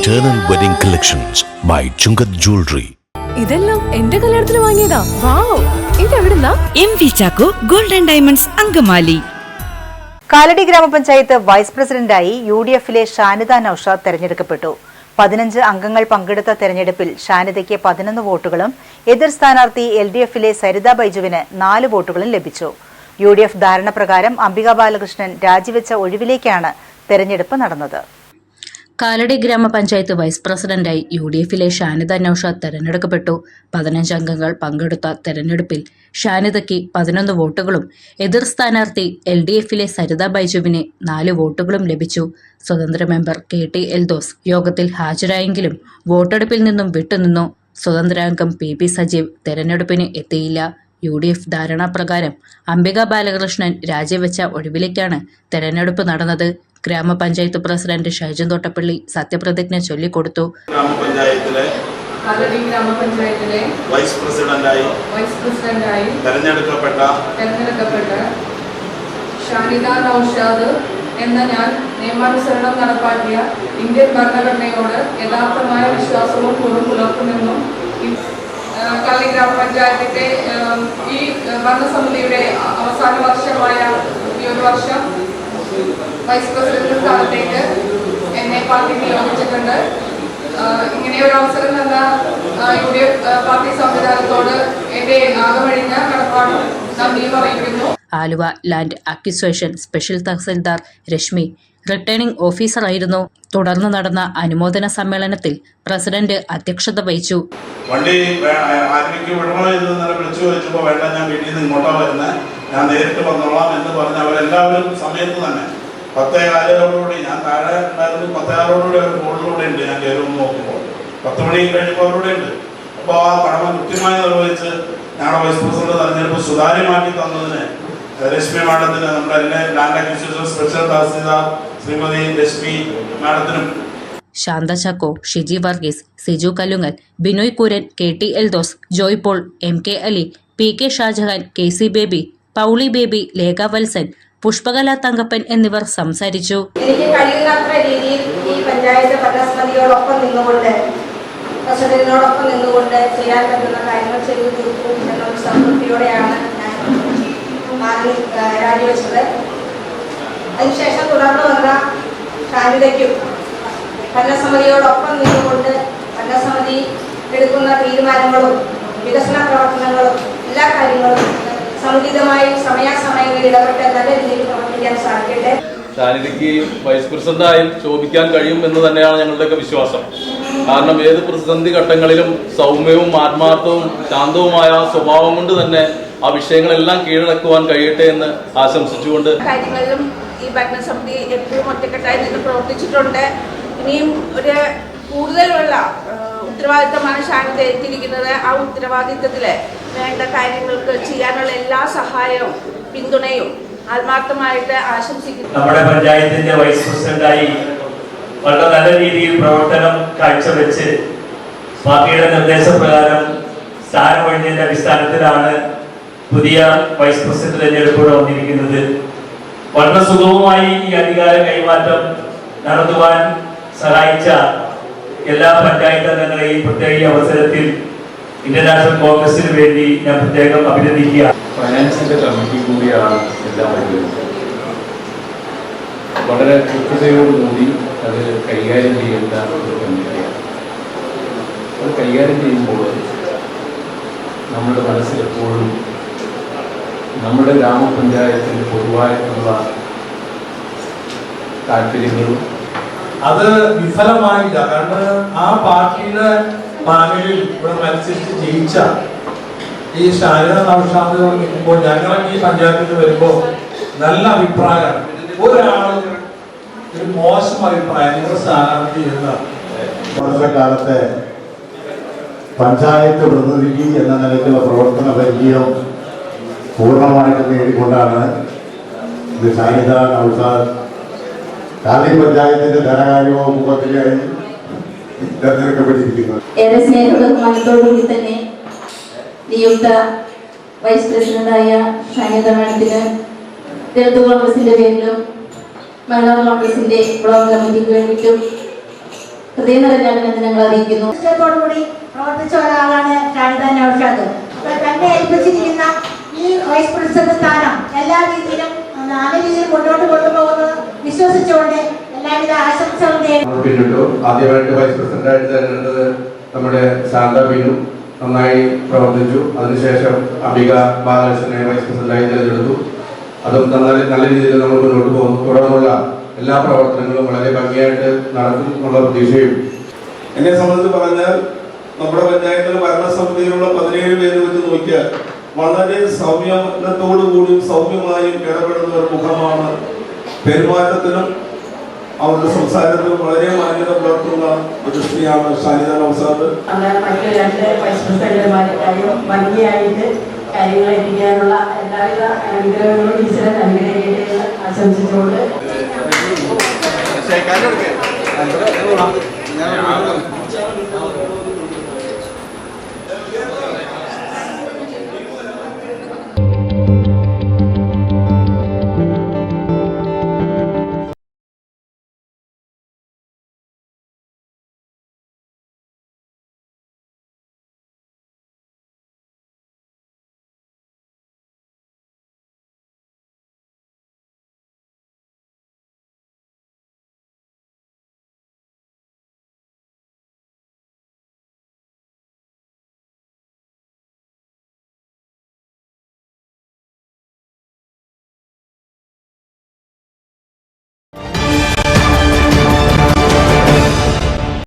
Eternal Wedding Collections by Chungat Jewelry. ഇതെല്ലാം എന്റെ കല്യാണത്തിന് വാങ്ങിയതാ. വാവ്, ഇതെവിടുന്നാ? MV Chacko golden diamonds Angamaly. Kalady ഗ്രാമപഞ്ചായത്ത് വൈസ് പ്രസിഡന്റായി UDF-ലെ ഷാനിദ നൌഷാദ് തെരഞ്ഞെടുക്കപ്പെട്ടു. 15 അംഗങ്ങൾ പങ്കെടുത്ത തെരഞ്ഞെടുപ്പിൽ ഷാനിദയ്ക്ക് 11 വോട്ടുകളും എതിർ സ്ഥാനാർത്ഥി LDF-ലെ സരിത ബൈജുവിന് 4 വോട്ടുകളും ലഭിച്ചു. UDF ധാരണ പ്രകാരം അംബിക ബാലകൃഷ്ണൻ രാജിവെച്ച ഒഴിവിലേക്കാണ് തെരഞ്ഞെടുപ്പ് നടന്നത്. കാലടി ഗ്രാമപഞ്ചായത്ത് വൈസ് പ്രസിഡന്റായി UDF-ലെ ഷാനിദ നൌഷാദ് തെരഞ്ഞെടുക്കപ്പെട്ടു. 15 അംഗങ്ങൾ പങ്കെടുത്ത തെരഞ്ഞെടുപ്പിൽ ഷാനിദയ്ക്ക് 11 വോട്ടുകളും എതിർ സ്ഥാനാർത്ഥി LDF-ലെ സരിത ബൈജുവിന് 4 വോട്ടുകളും ലഭിച്ചു. സ്വതന്ത്ര മെമ്പർ KT എൽദോസ് യോഗത്തിൽ ഹാജരായെങ്കിലും വോട്ടെടുപ്പിൽ നിന്നും വിട്ടുനിന്നു. സ്വതന്ത്രാംഗം PP സജീവ് തെരഞ്ഞെടുപ്പിന് എത്തിയില്ല. UDF ധാരണാപ്രകാരം അംബിക ബാലകൃഷ്ണൻ രാജിവെച്ച ഒഴിവിലേക്കാണ് തെരഞ്ഞെടുപ്പ് നടന്നത്. ഗ്രാമപഞ്ചായത്ത് പ്രസിഡന്റ് ഷൈജൻ തോട്ടപ്പള്ളി സത്യപ്രതിജ്ഞ ചൊല്ലിക്കൊടുത്തു. ഗ്രാമപഞ്ചായത്തിലെ വൈസ് പ്രസിഡന്റായി തെരഞ്ഞെടുക്കപ്പെട്ട ഷാനിദ നൌഷാദ് എന്ന ഞാൻ നിയമാനുസരണം നടപ്പാക്കിയ ഇന്ത്യൻ ഭരണഘടനയോട് യഥാർത്ഥമായ വിശ്വാസവും പുലർത്തുമെന്നും കാലടി ഗ്രാമപഞ്ചായത്തിന്റെ ഈ ഭരണസമിതിയുടെ അവസാന വർഷമായ ഈ ഒരു വർഷം വൈസ് പ്രസിഡന്റ് സ്ഥാനത്തേക്ക് എന്നെ പാർട്ടി നിയോഗിച്ചിട്ടുണ്ട്. ഇങ്ങനെ ഒരു അവസരം തന്ന UDF പാർട്ടി സംവിധാനത്തോട് എന്റെ ആകമഴിഞ്ഞ കടപ്പാടും നന്ദിയും അറിയിക്കുന്നു. Aluva land acquisition special tahsildar Rashmi returning ഓഫീസറായിരുന്നു. തുടർന്ന് നടന്ന അനുമോദന സമ്മേളനത്തിൽ പ്രസിഡന്റ് അധ്യക്ഷത വഹിച്ചു. വണ്ടി ആരെങ്കിലും വിടണോ എന്ന് വിളിച്ചു ചോദിച്ചപ്പോൾ വേണ്ട, ഞാൻ വീട്ടിൽ നിന്ന് ഇങ്ങോട്ടാ വരുന്നത്, ഞാൻ നേരിട്ട് വന്നോളാം എന്ന് പറഞ്ഞ് അവരെല്ലാവരും സമയത്ത് തന്നെ 10:15 ഞാൻ താഴെ ഉണ്ടായിരുന്നു. 10:06 ഒരു ബോർഡിലൂടെ ഉണ്ട്. ഞാൻ കയറി ഒന്ന് നോക്കുമ്പോൾ 10 മണി കഴിഞ്ഞപ്പോൾ അവരുടെ ഉണ്ട്. അപ്പോൾ ആ കടമ കൃത്യമായി നിർവഹിച്ച് ഞങ്ങളുടെ വൈസ് പ്രസിഡന്റ് തെരഞ്ഞെടുപ്പ് സുതാര്യമാക്കി തന്നതിന് രശ്മി മാഡത്തിന്, നമ്മുടെ land acquisition special tahsildar Shrimati Rashmi മാഡത്തിനും, Shantha Chacko, Shiji Varghese, Siju Kallungal, Binoy Kuran, KT Eldhose, Joy Paul, MK Ali, PK Shajahan, KC Baby, Pauly Baby, Lekha Valsan, Pushpakala Thankappan എന്നിവർ സംസാരിച്ചു. എനിക്ക് കഴിയുന്നത്ര രീതിയിൽ ഈ പഞ്ചായത്ത് ഭരണസമിതിയോടൊപ്പം നിന്നുകൊണ്ട് പ്രസിഡന്റിനോടൊപ്പം നിന്നുകൊണ്ട് ചെയ്യാൻ പറ്റുന്ന കാര്യങ്ങൾ ചെയ്തു തീർക്കും എന്നൊരു സംതൃപ്തിയോടെയാണ് ഞാൻ രാജിവെച്ചത്. അതിനുശേഷം തുടർന്ന് വന്ന ഷാനിദയ്ക്കും ഭരണസമിതിയോടൊപ്പം നിന്നുകൊണ്ട് ഭരണസമിതി എടുക്കുന്ന തീരുമാനങ്ങളും വികസന പ്രവർത്തനങ്ങളും എല്ലാ കാര്യങ്ങളും സമുചിതമായി സമയാസമയങ്ങളിൽ ഇടപെട്ട് നല്ല രീതിയിൽ പ്രവർത്തിക്കാൻ സാധിക്കട്ടെ. ഷാനിദയ്ക്ക് വൈസ് പ്രസിഡന്റായി ശോഭിക്കാൻ കഴിയും എന്ന് തന്നെയാണ് ഞങ്ങളുടെയൊക്കെ വിശ്വാസം. കാരണം ഏത് പ്രതിസന്ധി ഘട്ടങ്ങളിലും സൗമ്യവും ആത്മാർത്ഥവും ശാന്തവുമായ സ്വഭാവം കൊണ്ട് തന്നെ ആ വിഷയങ്ങളെല്ലാം കീഴടക്കുവാൻ കഴിയട്ടെ എന്ന് ആശംസിച്ചുകൊണ്ട് കാര്യങ്ങളിലും ഈ ഭരണസമിതി എപ്പോഴും ഒറ്റക്കെട്ടായി നിന്ന് പ്രവർത്തിച്ചിട്ടുണ്ട്. ഇനിയും ഒരു കൂടുതലുള്ള ഉത്തരവാദിത്തമാണ് ഷാനിദ എത്തിയിരിക്കുന്നത്. ആ ഉത്തരവാദിത്തത്തിൽ വേണ്ട കാര്യങ്ങൾക്ക് ചെയ്യാനുള്ള എല്ലാ സഹായവും പിന്തുണയും ആത്മാർത്ഥമായിട്ട് ആശംസിക്കുന്നു. നമ്മുടെ പഞ്ചായത്തിന്റെ വൈസ് പ്രസിഡന്റായി വളരെ നല്ല രീതിയിൽ പ്രവർത്തനം കാഴ്ചവെച്ച് പാർട്ടിയുടെ നിർദ്ദേശപ്രകാരം സ്ഥാനമൊഴിഞ്ഞതിന്റെ അടിസ്ഥാനത്തിലാണ് പുതിയ വൈസ് പ്രസിഡന്റ് തെരഞ്ഞെടുപ്പ് വന്നിരിക്കുന്നത്. വളരെ സുഗമമായി ഈ അധികാര കൈമാറ്റം നടത്തുവാൻ സഹായിച്ച എല്ലാ പഞ്ചായത്ത് അംഗങ്ങളെയും പ്രത്യേക അവസരത്തിൽ ഇന്ത്യൻ നാഷണൽ കോൺഗ്രസിന് വേണ്ടി ഞാൻ പ്രത്യേകം അഭിനന്ദിക്കുക. ഫൈനാൻസിന്റെ കമ്മിറ്റി കൂടിയാണ് എല്ലാം വരുന്നത്. വളരെ കൃത്യതയോടുകൂടി അത് കൈകാര്യം ചെയ്യേണ്ട ഒരു കമ്മിറ്റിയാണ്. അത് കൈകാര്യം ചെയ്യുമ്പോൾ നമ്മുടെ മനസ്സിലെപ്പോഴും നമ്മുടെ ഗ്രാമപഞ്ചായത്തിന് പൊതുവായിട്ടുള്ള താല്പര്യങ്ങളും അത് വിഫലമായില്ല. കാരണം ആ പാർട്ടിയുടെ പാനലിൽ ഇവിടെ മത്സരിച്ച് ജയിച്ച ഈ ഷാനിദ നൌഷാദ് നിൽക്കുമ്പോൾ ഞങ്ങൾ ഈ പഞ്ചായത്തിൽ വരുമ്പോൾ നല്ല അഭിപ്രായം, ഒരാളും ഒരു മോശം അഭിപ്രായം നിങ്ങളുടെ സ്ഥാനാർത്ഥി എന്ന കാലത്തെ പഞ്ചായത്ത് പ്രതിനിധി എന്ന നിലയ്ക്കുള്ള പ്രവർത്തന പരിചയം പൂർണ്ണമായിട്ട് നേടിക്കൊണ്ടാണ് ഇത് ഷാനിദ നൌഷാദ് കാലടി പഞ്ചായത്തിന്റെ ധനകാര്യ വകുപ്പ് മന്ത്രിയായി തെരഞ്ഞെടുക്കപ്പെട്ടിരിക്കുന്നത്. ഏറെ സ്നേഹബഹുമാനത്തോടുകൂടി തന്നെ നിയുക്ത വൈസ് പ്രസിഡന്റായ ഷാനിദ മാഡത്തിന് ഇടതു കോൺഗ്രസിന്റെ പേരിലും മലയാള കോൺഗ്രസിന്റെ ബ്ലോക്ക് കമ്മിറ്റിക്ക് വേണ്ടിയിട്ടും ഹൃദയം നിറഞ്ഞ അഭിനന്ദനങ്ങൾ അറിയിക്കുന്നു. ഇഷ്ടത്തോടുകൂടി പ്രവർത്തിച്ച ഒരാളാണ് ഷാനിദ നൗഷാദ്. തന്നെ ഏൽപ്പിച്ചിരിക്കുന്ന ഈ വൈസ് പ്രസിഡന്റ് സ്ഥാനം എല്ലാ രീതിയിലും നല്ല രീതിയിൽ മുന്നോട്ട് കൊണ്ടുപോകുന്നത് വിശ്വസിച്ചുകൊണ്ട് എല്ലാവിധ ആശംസകളും നേരിട്ടു. ആദ്യമായിട്ട് വൈസ് പ്രസിഡന്റായിട്ട് തെരഞ്ഞെടുത്തത് നമ്മുടെ ശാന്ത ബിനു നന്നായി പ്രവർത്തിച്ചു. അതിനുശേഷം അംബിക ബാലകൃഷ്ണനെ വൈസ് പ്രസിഡന്റായി തിരഞ്ഞെടുത്തു. അതും നല്ല രീതിയിൽ നമ്മൾ മുന്നോട്ട് പോകുന്നു. തുടർന്നുള്ള എല്ലാ പ്രവർത്തനങ്ങളും വളരെ ഭംഗിയായിട്ട് നടക്കും എന്നുള്ള പ്രതീക്ഷയും. എന്നെ സംബന്ധിച്ച് പറഞ്ഞാൽ നമ്മുടെ പഞ്ചായത്തിലെ ഭരണസമിതിയിലുള്ള 17 പേര് വെച്ച് നോക്കിയാൽ വളരെ സൗമ്യത്തോടുകൂടിയും സൗമ്യമായും ഇടപെടുന്ന ഒരു മുഖമാണ്. പെരുമാറ്റത്തിനും അവരുടെ സംസാരത്തിനും വളരെ മാന്യത പുലർത്തുന്ന ഒരു സ്ത്രീയാണ് ഷാനിദ നൗഷാദ്. മറ്റ് 2 വൈസ് പ്രസിഡന്റുമാരെക്കാളും ഭംഗിയായിട്ട് കാര്യങ്ങൾ എത്തിക്കാനുള്ള എല്ലാവിധ അനുഗ്രഹങ്ങളും ഈശ്വരൻ അനുഗ്രഹിക്കട്ടെ എന്ന് ആശംസിച്ചുകൊണ്ട്